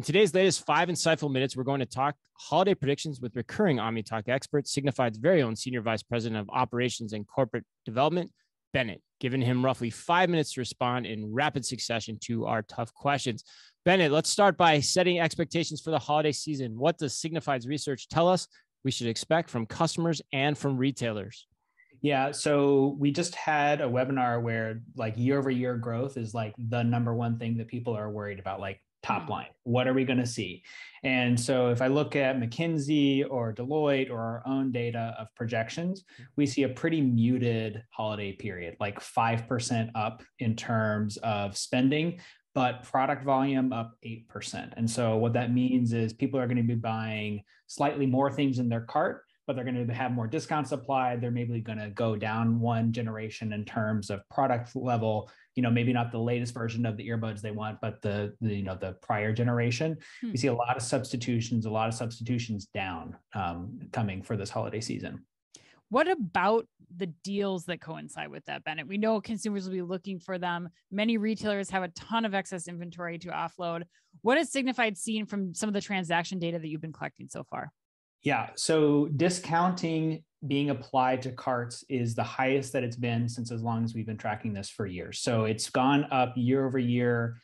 In today's latest 5 insightful minutes, we're going to talk holiday predictions with recurring OmniTalk expert, Signifyd's very own Senior Vice President of Operations and Corporate Development, Bennett, giving him roughly 5 minutes to respond in rapid succession to our tough questions. Bennett, let's start by setting expectations for the holiday season. What does Signifyd's research tell us we should expect from customers and from retailers? Yeah, so we just had a webinar where like year over year growth is like the number one thing that people are worried about, like top line. What are we going to see? And so if I look at McKinsey or Deloitte or our own data of projections, we see a pretty muted holiday period, like 5% up in terms of spending, but product volume up 8%. And so what that means is people are going to be buying slightly more things in their cart, but they're going to have more discounts applied. They're maybe going to go down one generation in terms of product level, maybe not the latest version of the earbuds they want, but the prior generation. We see a lot of substitutions down coming for this holiday season. What about the deals that coincide with that, Bennett? We know consumers will be looking for them. Many retailers have a ton of excess inventory to offload. What has Signifyd seen from some of the transaction data that you've been collecting so far? Yeah, so discounting being applied to carts is the highest that it's been since as long as we've been tracking this for years. So it's gone up year over year.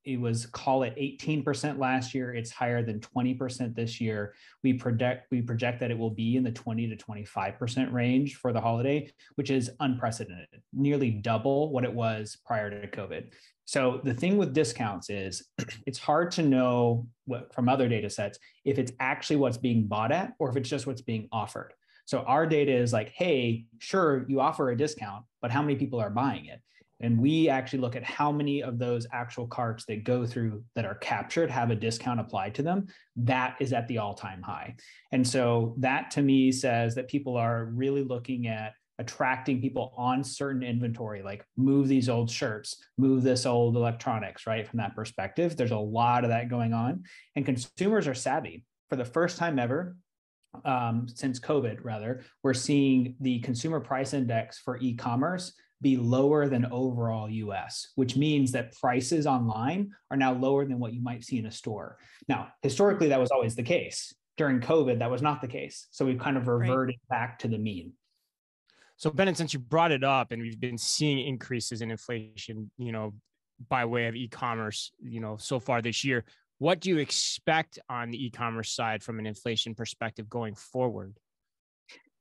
It was, call it 18% last year. It's higher than 20% this year. We project that it will be in the 20 to 25% range for the holiday, which is unprecedented, nearly double what it was prior to COVID. So the thing with discounts is it's hard to know from other data sets if it's actually what's being bought at or if it's just what's being offered. So our data is like, hey, sure, you offer a discount, but how many people are buying it? And we actually look at how many of those actual carts that go through that are captured have a discount applied to them. That is at the all-time high. And so that to me says that people are really looking at attracting people on certain inventory, like move these old shirts, move this old electronics, right? From that perspective, there's a lot of that going on. And consumers are savvy. For the first time ever, since COVID, rather, we're seeing the consumer price index for e-commerce be lower than overall US, which means that prices online are now lower than what you might see in a store. Now, historically, that was always the case. During COVID, that was not the case. So we've kind of reverted back to the mean. So Bennett, since you brought it up and we've been seeing increases in inflation, by way of e-commerce, so far this year, what do you expect on the e-commerce side from an inflation perspective going forward?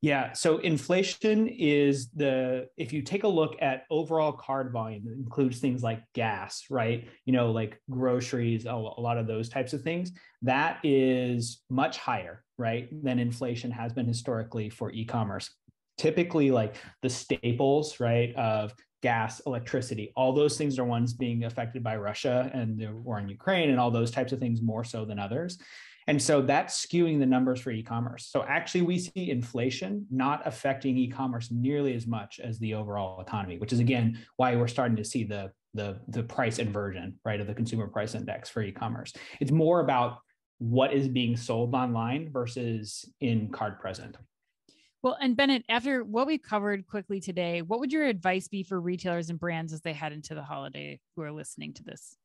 Yeah, so inflation is if you take a look at overall card volume, it includes things like gas, right? Like groceries, a lot of those types of things. That is much higher, right, than inflation has been historically for e-commerce. Typically, like the staples, right, of gas, electricity, all those things are ones being affected by Russia and the war in Ukraine and all those types of things more so than others. And so that's skewing the numbers for e-commerce. So actually we see inflation not affecting e-commerce nearly as much as the overall economy, which is again, why we're starting to see the price inversion, right, of the consumer price index for e-commerce. It's more about what is being sold online versus in card present. Well, and Bennett, after what we covered quickly today, what would your advice be for retailers and brands as they head into the holiday who are listening to this?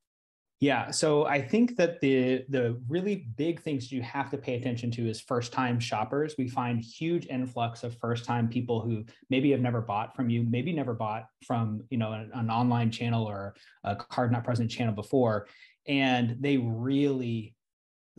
Yeah, so I think that the really big things you have to pay attention to is first-time shoppers. We find huge influx of first-time people who maybe have never bought from you, maybe never bought from an online channel or a card not present channel before, and they really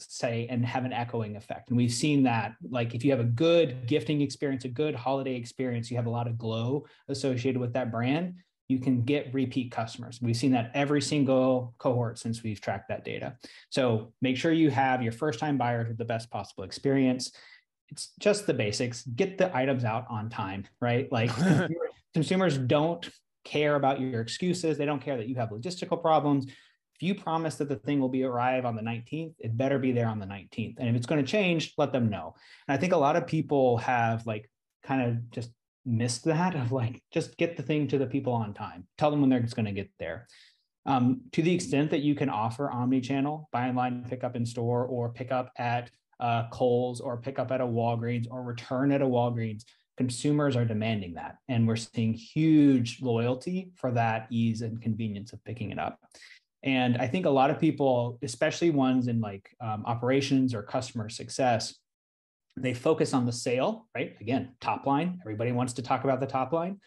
say and have an echoing effect. And we've seen that, like if you have a good gifting experience, a good holiday experience, you have a lot of glow associated with that brand, you can get repeat customers. We've seen that every single cohort since we've tracked that data. So make sure you have your first-time buyers with the best possible experience. It's just the basics. Get the items out on time, right? Like consumers don't care about your excuses. They don't care that you have logistical problems. If you promise that the thing will arrive on the 19th, it better be there on the 19th. And if it's going to change, let them know. And I think a lot of people have like kind of just missed that of like, just get the thing to the people on time. Tell them when they're just going to get there. To the extent that you can offer omni-channel, buy online, pick up in store, or pick up at Kohl's, or pick up at a Walgreens, or return at a Walgreens, consumers are demanding that. And we're seeing huge loyalty for that ease and convenience of picking it up. And I think a lot of people, especially ones in like operations or customer success, they focus on the sale, right? Again, top line. Everybody wants to talk about the top line.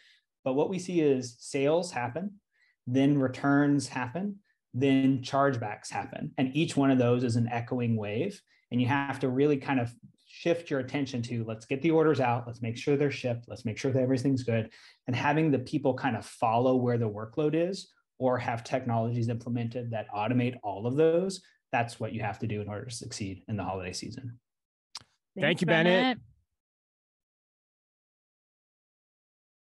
But what we see is sales happen, then returns happen, then chargebacks happen. And each one of those is an echoing wave. And you have to really kind of shift your attention to, let's get the orders out. Let's make sure they're shipped. Let's make sure that everything's good. And having the people kind of follow where the workload is, or have technologies implemented that automate all of those. That's what you have to do in order to succeed in the holiday season. Thank you, Bennett.